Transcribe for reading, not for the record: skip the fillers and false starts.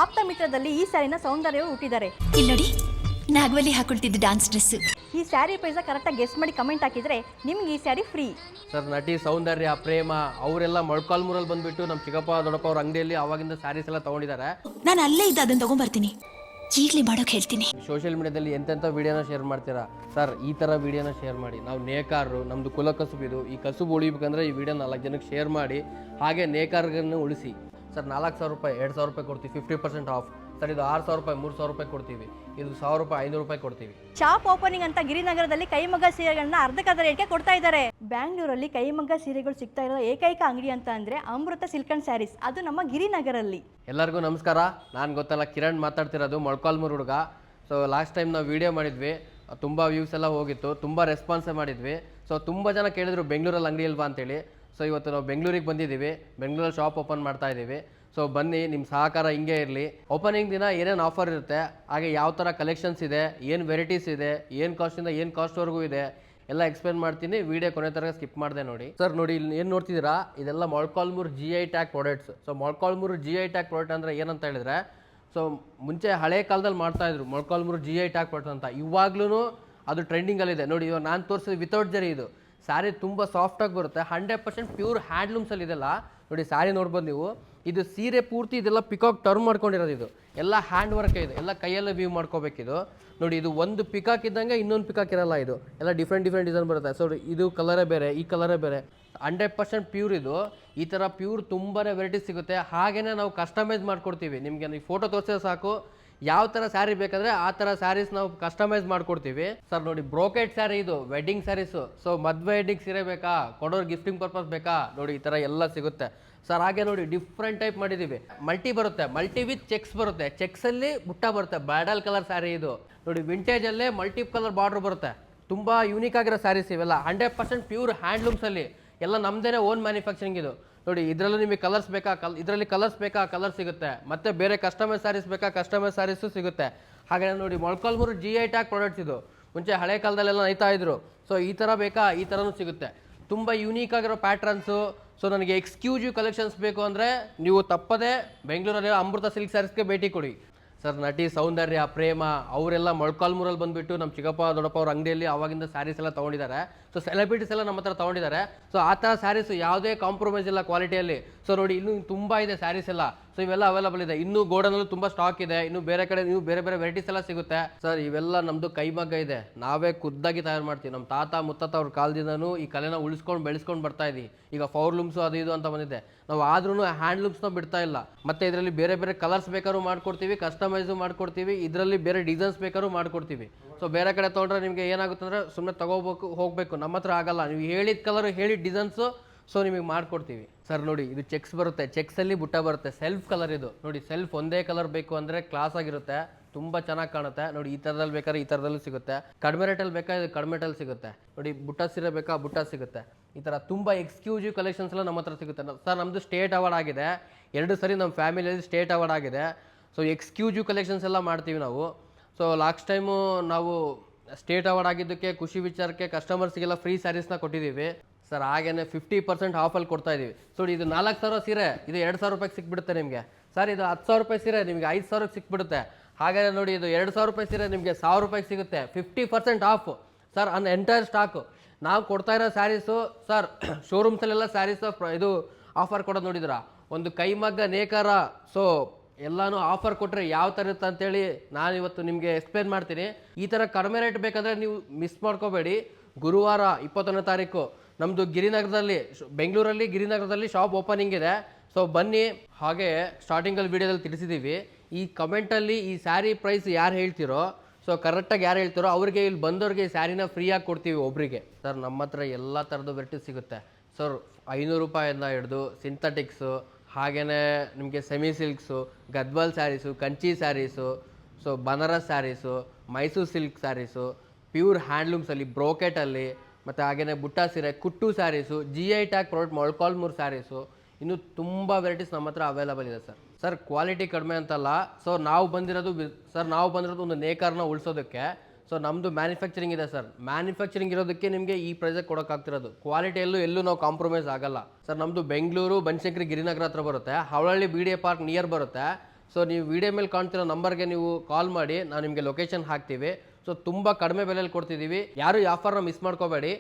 ಆಪ್ತ ಮಿತ್ರದಲ್ಲಿ ಈ ಸ್ಯಾರಿನ ಸೌಂದರ್ಯವು ಹುಟ್ಟಿದ್ದಾರೆ. ಇಲ್ಲಿ ನೋಡಿ, ನಾಗವಲ್ಲಿ ಹಾಕೊಳ್ತಿದ್ದು ಡಾನ್ಸ್ ಡ್ರೆಸ್. ಈ ಸ್ಯಾರಿ ಪ್ರೈಸ್ ಕರೆಕ್ಟಾಗಿ ಗೆಸ್ ಮಾಡಿ ಕಮೆಂಟ್ ಹಾಕಿದ್ರೆ ನಿಮ್ಗೆ ಈ ಸ್ಯಾರಿ ಫ್ರೀ. ಸರ್, ನಟಿ ಸೌಂದರ್ಯ, ಪ್ರೇಮ ಅವರೆಲ್ಲ ಮೊಳಕಾಲ್ಮೂರಲ್ಲಿ ಬಂದುಬಿಟ್ಟು ನಮ್ಮ ಚಿಕ್ಕಪ್ಪ ದೊಡ್ಡಪ್ಪ ಅವ್ರ ಅಂಗಡಿಯಲ್ಲಿ ಅವಾಗಿಂದ ಸ್ಯಾರೀಸ್ ಎಲ್ಲ ತೊಗೊಂಡಿದ್ದಾರೆ. ನಾನು ಅಲ್ಲೇ ಇದ್ದ ಅದನ್ನು ತೊಗೊಂಬರ್ತೀನಿ, ಈಗಲೇ ಮಾಡೋಕೆ ಹೇಳ್ತೀನಿ. ಸೋಷಿಯಲ್ ಮೀಡಿಯಾದಲ್ಲಿ ಎಂತೆಂಥ ವೀಡಿಯೋನ ಶೇರ್ ಮಾಡ್ತೀರಾ ಸರ್, ಈ ಥರ ವೀಡಿಯೋನ ಶೇರ್ ಮಾಡಿ. ನಾವು ನೇಕಾರರು, ನಮ್ಮದು ಕುಲ ಕಸುಬಿದು, ಈ ಕಸುಬು ಉಳಿಬೇಕಂದ್ರೆ ಈ ವಿಡಿಯೋ 4 ಜನಕ್ಕೆ ಶೇರ್ ಮಾಡಿ. ಹಾಗೆ ನೇಕಾರರನ್ನು ಉಳಿಸಿ. ಸರ್, 4,000 ರೂಪಾಯಿ 2,000 ರೂಪಾಯಿ ಕೊಡ್ತೀವಿ, 50% ಆಫ್. ಸರ್, ಇದು 6,000 ರೂಪಾಯಿ 3,000 ರೂಪಾಯಿ ಕೊಡ್ತೀವಿ. ಇದು 1,000 ರೂಪಾಯಿ 500 ರೂಪಾಯಿ ಕೊಡ್ತೀವಿ. ಶಾಪ್ ಓಪನಿಂಗ್ ಅಂತ ಗಿರಿನಗರದಲ್ಲಿ ಕೈಮಗ್ಗ ಸೀರೆಗಳನ್ನ ಅರ್ಧಕ್ಕರ್ಧ ರೇಟ್ಗೆ ಕೊಡ್ತಾ ಇದ್ದಾರೆ. ಬ್ಯಾಂಗ್ಳೂರಲ್ಲಿ ಕೈಮಗ್ಗ ಸೀರೆಗಳು ಸಿಗ್ತಾ ಇರೋ ಏಕೈಕ ಅಂಗಡಿ ಅಂತ ಅಂದ್ರೆ ಅಮೃತ ಸಿಲ್ಕ್ ಅಂಡ್ ಸ್ಯಾರೀಸ್, ಅದು ನಮ್ಮ ಗಿರಿನಗರಲ್ಲಿ. ಎಲ್ಲರಿಗೂ ನಮಸ್ಕಾರ. ನಾನು ಗೊತ್ತಲ್ಲ, ಕಿರಣ್ ಮಾತಾಡ್ತಿರೋದು, ಮೊಳಕಾಲ್ಮೂರು ಹುಡುಗ. ಸೊ ಲಾಸ್ಟ್ ಟೈಮ್ ನಾವು ವೀಡಿಯೋ ಮಾಡಿದ್ವಿ, ತುಂಬ ವ್ಯೂಸ್ ಎಲ್ಲ ಹೋಗಿತ್ತು, ತುಂಬ ರೆಸ್ಪಾನ್ಸೇ ಮಾಡಿದ್ವಿ. ಸೊ ತುಂಬ ಜನ ಕೇಳಿದ್ರು ಬೆಂಗಳೂರಲ್ಲಿ ಅಂಗಡಿ ಇಲ್ವಾ ಅಂತೇಳಿ. ಸೊ ಇವತ್ತು ನಾವು ಬೆಂಗಳೂರಿಗೆ ಬಂದಿದ್ದೀವಿ, ಬೆಂಗಳೂರಲ್ಲಿ ಶಾಪ್ ಓಪನ್ ಮಾಡ್ತಾ ಇದ್ದೀವಿ. ಸೊ ಬನ್ನಿ, ನಿಮ್ಮ ಸಹಕಾರ ಹಿಂಗೆ ಇರಲಿ. ಓಪನಿಂಗ್ ದಿನ ಏನೇನು ಆಫರ್ ಇರುತ್ತೆ, ಹಾಗೆ ಯಾವ ಥರ ಕಲೆಕ್ಷನ್ಸ್ ಇದೆ, ಏನು ವೆರೈಟೀಸ್ ಇದೆ, ಏನು ಕಾಸ್ಟಿಂದ ಏನು ಕಾಸ್ಟ್ವರೆಗೂ ಇದೆ ಎಲ್ಲ ಎಕ್ಸ್ಪ್ಲೇನ್ ಮಾಡ್ತೀನಿ. ವಿಡಿಯೋ ಕೊನೆ ಥರ ಸ್ಕಿಪ್ ಮಾಡಿದೆ ನೋಡಿ. ಸರ್ ನೋಡಿ, ಇಲ್ಲಿ ಏನು ನೋಡ್ತಿದ್ದೀರಾ, ಇದೆಲ್ಲ Molakalmuru GI tag products. So Molakalmuru GI tag product ಅಂದರೆ ಏನಂತ ಹೇಳಿದ್ರೆ, ಸೊ ಮುಂಚೆ ಹಳೆ ಕಾಲದಲ್ಲಿ ಮಾಡ್ತಾಯಿದ್ರು ಮೊಳಕಾಲ್ಮೂರು GI ಟ್ಯಾಗ್ ಪ್ರಾಡಕ್ಟ್ ಅಂತ. ಇವಾಗ್ಲೂ ಅದು ಟ್ರೆಂಡಿಂಗಲ್ಲಿದೆ ನೋಡಿ. ಇವಾಗ ನಾನು ತೋರಿಸಿದ ವಿತೌಟ್ ಜರಿ ಇದು ಸ್ಯಾರಿ ತುಂಬ ಸಾಫ್ಟಾಗಿ ಬರುತ್ತೆ, 100% ಪ್ಯೂರ್ ಹ್ಯಾಂಡ್ಲೂಮ್ಸಲ್ಲಿ ಇದೆಲ್ಲ ನೋಡಿ. ಸ್ಯಾರಿ ನೋಡ್ಬೋದು ನೀವು, ಇದು ಸೀರೆ ಪೂರ್ತಿ ಇದೆಲ್ಲ ಪಿಕಾಕ್ ಟರ್ನ್ ಮಾಡ್ಕೊಂಡಿರೋದು. ಇದು ಎಲ್ಲ ಹ್ಯಾಂಡ್ ವರ್ಕ್ ಇದೆ, ಎಲ್ಲ ಕೈಯಲ್ಲೇ ವ್ಯೂ ಮಾಡ್ಕೋಬೇಕಿದು ನೋಡಿ. ಇದು ಒಂದು ಪಿಕಾಕ್ ಇದ್ದಂಗೆ ಇನ್ನೊಂದು ಪಿಕಾಕ್ ಇರಲ್ಲ, ಇದು ಎಲ್ಲ ಡಿಫ್ರೆಂಟ್ ಡಿಸೈನ್ ಬರುತ್ತೆ. ಸೊ ಇದು ಕಲರೇ ಬೇರೆ, ಈ ಕಲರೇ ಬೇರೆ, 100% ಪ್ಯೂರ್ ಇದು. ಈ ಥರ ಪ್ಯೂರ್ ತುಂಬಾ ವೆರೈಟೀಸ್ ಸಿಗುತ್ತೆ. ಹಾಗೆಯೇ ನಾವು ಕಸ್ಟಮೈಸ್ ಮಾಡ್ಕೊಡ್ತೀವಿ. ನಿಮಗೆ ನೀವು ಫೋಟೋ ತೋರಿಸಿದ್ರೆ ಸಾಕು, ಯಾವ ಥರ ಸ್ಯಾರಿ ಬೇಕಂದರೆ ಆ ಥರ ಸ್ಯಾರೀಸ್ ನಾವು ಕಸ್ಟಮೈಸ್ ಮಾಡ್ಕೊಡ್ತೀವಿ. ಸರ್ ನೋಡಿ, ಬ್ರೋಕೆಟ್ ಸ್ಯಾರಿ ಇದು, ವೆಡ್ಡಿಂಗ್ ಸ್ಯಾರೀಸು. ಸೊ ಮದುವೆ ವೆಡ್ಡಿಂಗ್ ಸೀರೆ ಬೇಕಾ, ಕೊಡೋರು ಗಿಫ್ಟಿಂಗ್ ಪರ್ಪಸ್ ಬೇಕಾ, ನೋಡಿ ಈ ಥರ ಎಲ್ಲ ಸಿಗುತ್ತೆ ಸರ್. ಹಾಗೆ ನೋಡಿ, ಡಿಫ್ರೆಂಟ್ ಟೈಪ್ ಮಾಡಿದ್ದೀವಿ. ಮಲ್ಟಿ ಬರುತ್ತೆ, ಮಲ್ಟಿ ವಿತ್ ಚೆಕ್ಸ್ ಬರುತ್ತೆ, ಚೆಕ್ಸಲ್ಲಿ ಬುಟ್ಟ ಬರುತ್ತೆ. ಬ್ರೈಡಲ್ ಕಲರ್ ಸ್ಯಾರಿ ಇದು ನೋಡಿ. ವಿಂಟೇಜಲ್ಲೇ ಮಲ್ಟಿ ಕಲರ್ ಬಾರ್ಡ್ರ್ ಬರುತ್ತೆ. ತುಂಬ ಯೂನಿಕ್ ಆಗಿರೋ ಸ್ಯಾರೀಸ್ ಇವೆಲ್ಲ, 100% ಪ್ಯೂರ್ ಹ್ಯಾಂಡ್ಲೂಮ್ಸಲ್ಲಿ, ಎಲ್ಲ ನಮ್ಮದೇ ಓನ್ ಮ್ಯಾನುಫ್ಯಾಕ್ಚರಿಂಗ್ ಇದು ನೋಡಿ. ಇದರಲ್ಲೂ ನಿಮಗೆ ಕಲರ್ಸ್ ಬೇಕಾ, ಇದರಲ್ಲಿ ಕಲರ್ಸ್ ಬೇಕಾ, ಕಲರ್ ಸಿಗುತ್ತೆ. ಮತ್ತು ಬೇರೆ ಕಸ್ಟಮೈಸ್ ಸ್ಯಾರೀಸ್ ಬೇಕಾ, ಕಸ್ಟಮೈಸ್ ಸ್ಯಾರೀಸು ಸಿಗುತ್ತೆ. ಹಾಗೆ ನೋಡಿ, ಮೊಳಕಾಲ್ಮೂರು GI ಟ್ಯಾಗ್ ಪ್ರಾಡಕ್ಟ್ಸ್ ಇದು. ಮುಂಚೆ ಹಳೆ ಕಾಲದಲ್ಲೆಲ್ಲ ನೈತಾ ಇದ್ರು. ಸೊ ಈ ಥರ ಬೇಕಾ, ಈ ಥರನೂ ಸಿಗುತ್ತೆ. ತುಂಬ ಯೂನಿಕ್ ಆಗಿರೋ ಪ್ಯಾಟ್ರನ್ಸು. ಸೊ ನನಗೆ ಎಕ್ಸ್ಕ್ಲೂಸಿವ್ ಕಲೆಕ್ಷನ್ಸ್ ಬೇಕು ಅಂದರೆ ನೀವು ತಪ್ಪದೆ ಬೆಂಗಳೂರಲ್ಲಿ ಅಮೃತ ಸಿಲ್ಕ್ ಸ್ಯಾರೀಸ್ಗೆ ಭೇಟಿ ಕೊಡಿ. ಸರ್, ನಟಿ ಸೌಂದರ್ಯ, ಪ್ರೇಮ ಅವರೆಲ್ಲ ಮೊಳಕಾಲ್ಮೂರಲ್ಲಿ ಬಂದುಬಿಟ್ಟು ನಮ್ಮ ಚಿಕ್ಕಪ್ಪ ದೊಡ್ಡಪ್ಪ ಅವ್ರ ಅಂಗಡಿಯಲ್ಲಿ ಅವಾಗಿಂದ ಸ್ಯಾರೀಸ್ ಎಲ್ಲ ತೊಗೊಂಡಿದ್ದಾರೆ. ಸೊ ಸೆಲೆಬ್ರಿಟೀಸ್ ಎಲ್ಲ ನಮ್ಮ ಹತ್ರ ತೊಗೊಂಡಿದ್ದಾರೆ. ಸೊ ಆ ಥರ ಸ್ಯಾರೀಸು ಯಾವುದೇ ಕಾಂಪ್ರಮೈಸ್ ಇಲ್ಲ ಕ್ವಾಲಿಟಿಯಲ್ಲಿ. ಸೊ ನೋಡಿ, ಇನ್ನೂ ತುಂಬ ಇದೆ ಸ್ಯಾರೀಸ್ ಎಲ್ಲ. ಸೊ ಇವೆಲ್ಲ ಅವೈಲಬಲ್ ಇದೆ. ಇನ್ನೂ ಗೋಡನಲ್ಲೂ ತುಂಬ ಸ್ಟಾಕ್ ಇದೆ. ಇನ್ನೂ ಬೇರೆ ಕಡೆ ನೀವು ಬೇರೆ ಬೇರೆ ವೆರೈಟೀಸ್ ಎಲ್ಲ ಸಿಗುತ್ತೆ. ಸರ್, ಇವೆಲ್ಲ ನಮ್ಮದು ಕೈಮಗ್ಗ ಇದೆ, ನಾವೇ ಖುದ್ದಾಗಿ ತಯಾರು ಮಾಡ್ತೀವಿ. ನಮ್ಮ ತಾತ ಮುತ್ತಾತ ಅವ್ರ ಕಾಲದಿಂದನೂ ಈ ಕಲೆನ ಉಳಿಸ್ಕೊಂಡು ಬೆಳೆಸ್ಕೊಂಡು ಬರ್ತಾ ಇದ್ದೀವಿ. ಈಗ ಫೌರ್ಲೂಮ್ಸು ಅದು ಇದು ಅಂತ ಬಂದಿದೆ, ನಾವು ಆದ್ರೂ ಹ್ಯಾಂಡ್ಲೂಮ್ಸ್ನ ಬಿಡ್ತಾ ಇಲ್ಲ. ಮತ್ತು ಇದರಲ್ಲಿ ಬೇರೆ ಬೇರೆ ಕಲರ್ಸ್ ಬೇಕಾದ್ರೂ ಮಾಡ್ಕೊಡ್ತೀವಿ, ಕಸ್ಟಮೈಸು ಮಾಡ್ಕೊಡ್ತೀವಿ. ಇದರಲ್ಲಿ ಬೇರೆ ಡಿಸೈನ್ಸ್ ಬೇಕಾದ್ರೂ ಮಾಡ್ಕೊಡ್ತೀವಿ. ಸೊ ಬೇರೆ ಕಡೆ ತೊಗೊಂಡ್ರೆ ನಿಮಗೆ ಏನಾಗುತ್ತೆ ಅಂದರೆ ಸುಮ್ಮನೆ ತಗೋಬೇಕು, ಹೋಗಬೇಕು. ನಮ್ಮ ಹತ್ರ ಆಗಲ್ಲ. ನೀವು ಹೇಳಿದ ಕಲರು, ಹೇಳಿದ ಡಿಸೈನ್ಸು, ಸೊ ನಿಮಗೆ ಮಾಡ್ಕೊಡ್ತೀವಿ. ಸರ್ ನೋಡಿ, ಇದು ಚೆಕ್ಸ್ ಬರುತ್ತೆ, ಚೆಕ್ಸಲ್ಲಿ ಬುಟ್ಟ ಬರುತ್ತೆ. ಸೆಲ್ಫ್ ಕಲರ್ ಇದು ನೋಡಿ. ಸೆಲ್ಫ್ ಒಂದೇ ಕಲರ್ ಬೇಕು ಅಂದರೆ ಕ್ಲಾಸ್ ಆಗಿರುತ್ತೆ, ತುಂಬ ಚೆನ್ನಾಗಿ ಕಾಣುತ್ತೆ ನೋಡಿ. ಈ ಥರದಲ್ಲಿ ಬೇಕಾದ್ರೆ ಈ ಥರದಲ್ಲೂ ಸಿಗುತ್ತೆ. ಕಡಿಮೆ ರೇಟಲ್ಲಿ ಬೇಕಾ, ಇದು ಕಡಿಮೆ ರೇಟಲ್ಲಿ ಸಿಗುತ್ತೆ ನೋಡಿ. ಬುಟ್ಟ ಸೀರೆ ಬೇಕಾ, ಬುಟ್ಟ ಸಿಗುತ್ತೆ. ಈ ಥರ ತುಂಬ ಎಕ್ಸ್ಕ್ಲೂಸಿವ್ ಕಲೆಕ್ಷನ್ಸ್ ಎಲ್ಲ ನಮ್ಮ ಹತ್ರ ಸಿಗುತ್ತೆ. ಸರ್, ನಮ್ಮದು ಸ್ಟೇಟ್ ಅವಾರ್ಡ್ ಆಗಿದೆ 2 ಸರಿ, ನಮ್ಮ ಫ್ಯಾಮಿಲಿಯಲ್ಲಿ ಸ್ಟೇಟ್ ಅವಾರ್ಡ್ ಆಗಿದೆ. ಸೊ ಎಕ್ಸ್ಕ್ಲೂಸಿವ್ ಕಲೆಕ್ಷನ್ಸ್ ಎಲ್ಲ ಮಾಡ್ತೀವಿ ನಾವು. ಸೊ ಲಾಸ್ಟ್ ಟೈಮು ನಾವು ಸ್ಟೇಟ್ ಅವಾರ್ಡ್ ಆಗಿದ್ದಕ್ಕೆ ಖುಷಿ ವಿಚಾರಕ್ಕೆ ಕಸ್ಟಮರ್ಸ್ಗೆಲ್ಲ ಫ್ರೀ ಸ್ಯಾರೀಸ್ನ ಕೊಟ್ಟಿದ್ದೀವಿ ಸರ್. ಹಾಗೇನೆ 50% ಆಫಲ್ಲಿ ಕೊಡ್ತಾ ಇದ್ದೀವಿ. ಸೊ ಇದು 4,000 ಸೀರೆ, ಇದು 2,000 ರೂಪಾಯಿಗೆ ಸಿಕ್ಬಿಡುತ್ತೆ ನಿಮಗೆ. ಸರ್, ಇದು 10,000 ರೂಪಾಯಿ ಸೀರೆ ನಿಮಗೆ 5,000ಕ್ಕೆ ಸಿಕ್ಬಿಡುತ್ತೆ. ಹಾಗೆ ನೋಡಿ, ಇದು 2,000 ರೂಪಾಯಿ ಸೀರೆ ನಿಮಗೆ 1,000 ರೂಪಾಯಿಗೆ ಸಿಗುತ್ತೆ. 50% of sir, an entire stock. ನಾವು ಕೊಡ್ತಾ ಇರೋ ಸ್ಯಾರೀಸು ಸರ್, ಶೋರೂಮ್ಸಲ್ಲೆಲ್ಲ ಸ್ಯಾರೀಸು ಇದು ಆಫರ್ ಕೊಡೋದು ನೋಡಿದ್ರಾ, ಒಂದು ಕೈಮಗ್ಗ ನೇಕಾರ. ಸೊ ಎಲ್ಲನೂ ಆಫರ್ ಕೊಟ್ಟರೆ ಯಾವ ಥರ ಇರುತ್ತೆ ಅಂತೇಳಿ ನಾನು ಇವತ್ತು ನಿಮಗೆ ಎಕ್ಸ್ಪ್ಲೇನ್ ಮಾಡ್ತೀನಿ. ಈ ಥರ ಕಡಿಮೆ ರೇಟ್ ಬೇಕಂದರೆ ನೀವು ಮಿಸ್ ಮಾಡ್ಕೋಬೇಡಿ. ಗುರುವಾರ 21ನೇ ತಾರೀಕು ನಮ್ಮದು ಗಿರಿನಗರದಲ್ಲಿ, ಬೆಂಗಳೂರಲ್ಲಿ ಗಿರಿನಗರದಲ್ಲಿ ಶಾಪ್ ಓಪನಿಂಗ್ ಇದೆ. ಸೊ ಬನ್ನಿ. ಹಾಗೆ ಸ್ಟಾರ್ಟಿಂಗಲ್ಲಿ ವೀಡಿಯೋದಲ್ಲಿ ತಿಳಿಸಿದ್ದೀವಿ, ಈ ಕಮೆಂಟಲ್ಲಿ ಈ ಸ್ಯಾರಿ ಪ್ರೈಸ್ ಯಾರು ಹೇಳ್ತಿರೋ, ಸೊ ಕರೆಕ್ಟಾಗಿ ಯಾರು ಹೇಳ್ತಿರೋ ಅವ್ರಿಗೆ, ಇಲ್ಲಿ ಬಂದವ್ರಿಗೆ ಈ ಸ್ಯಾರಿನ ಫ್ರೀಯಾಗಿ ಕೊಡ್ತೀವಿ ಒಬ್ಬರಿಗೆ. ಸರ್, ನಮ್ಮ ಹತ್ರ ಎಲ್ಲ ಥರದ್ದು ವೆರೈಟೀಸ್ ಸಿಗುತ್ತೆ ಸರ್. 500 ರೂಪಾಯಿಂದ ಹಿಡಿದು ಸಿಂಥೆಟಿಕ್ಸು, ಹಾಗೆಯೇ ನಿಮಗೆ semi silks, Gadwal saris, Kanchi saris, so Banaras saris, Mysuru silk saris, pure ಹ್ಯಾಂಡ್ಲೂಮ್ಸಲ್ಲಿ, ಬ್ರೋಕೆಟಲ್ಲಿ, ಮತ್ತು ಹಾಗೆಯೇ ಬುಟ್ಟ ಸೀರೆ, ಕುಟ್ಟು saris, GI tag product Molakalmuru saris, ಇನ್ನೂ ತುಂಬ ವೆರೈಟೀಸ್ ನಮ್ಮ ಹತ್ರ ಅವೈಲಬಲ್ ಇದೆ ಸರ್. ಸರ್, ಕ್ವಾಲಿಟಿ ಕಡಿಮೆ ಅಂತಲ್ಲ. ಸೊ ನಾವು ಬಂದಿರೋದು ಒಂದು ನೇಕಾರನ ಉಳಿಸೋದಕ್ಕೆ. ಸೊ ನಮ್ಮದು ಮ್ಯಾನುಫ್ಯಾಕ್ಚರಿಂಗ್ ಇದೆ ಸರ್. ಮ್ಯಾನುಫ್ಯಾಕ್ಚರಿಂಗ್ ಇರೋದಕ್ಕೆ ನಿಮಗೆ ಈ ಪ್ರೈಸಿಗೆ ಕೊಡೋಕ್ಕಾಗ್ತಿರೋದು. ಕ್ವಾಲಿಟಿಯಲ್ಲೂ ಎಲ್ಲೂ ನಾವು ಕಾಂಪ್ರಮೈಸ್ ಆಗಲ್ಲ ಸರ್. ನಮ್ಮದು ಬೆಂಗಳೂರು ಬನಶಂಕರಿ ಗಿರಿನಗರ ಹತ್ರ ಬರುತ್ತೆ. ಹವಳಹಳ್ಳಿ BDA ಪಾರ್ಕ್ ನಿಯರ್ ಬರುತ್ತೆ. ಸೊ ನೀವು ವಿಡಿಯೋ ಮೇಲೆ ಕಾಣ್ತಿರೋ ನಂಬರ್ಗೆ ನೀವು ಕಾಲ್ ಮಾಡಿ, ನಾವು ನಿಮಗೆ ಲೊಕೇಶನ್ ಹಾಕ್ತೀವಿ. ಸೊ ತುಂಬ ಕಡಿಮೆ ಬೆಲೆಯಲ್ಲಿ ಕೊಡ್ತಿದ್ದೀವಿ. ಯಾರು ಈ ಆಫರ್ನ ಮಿಸ್ ಮಾಡ್ಕೋಬೇಡಿ.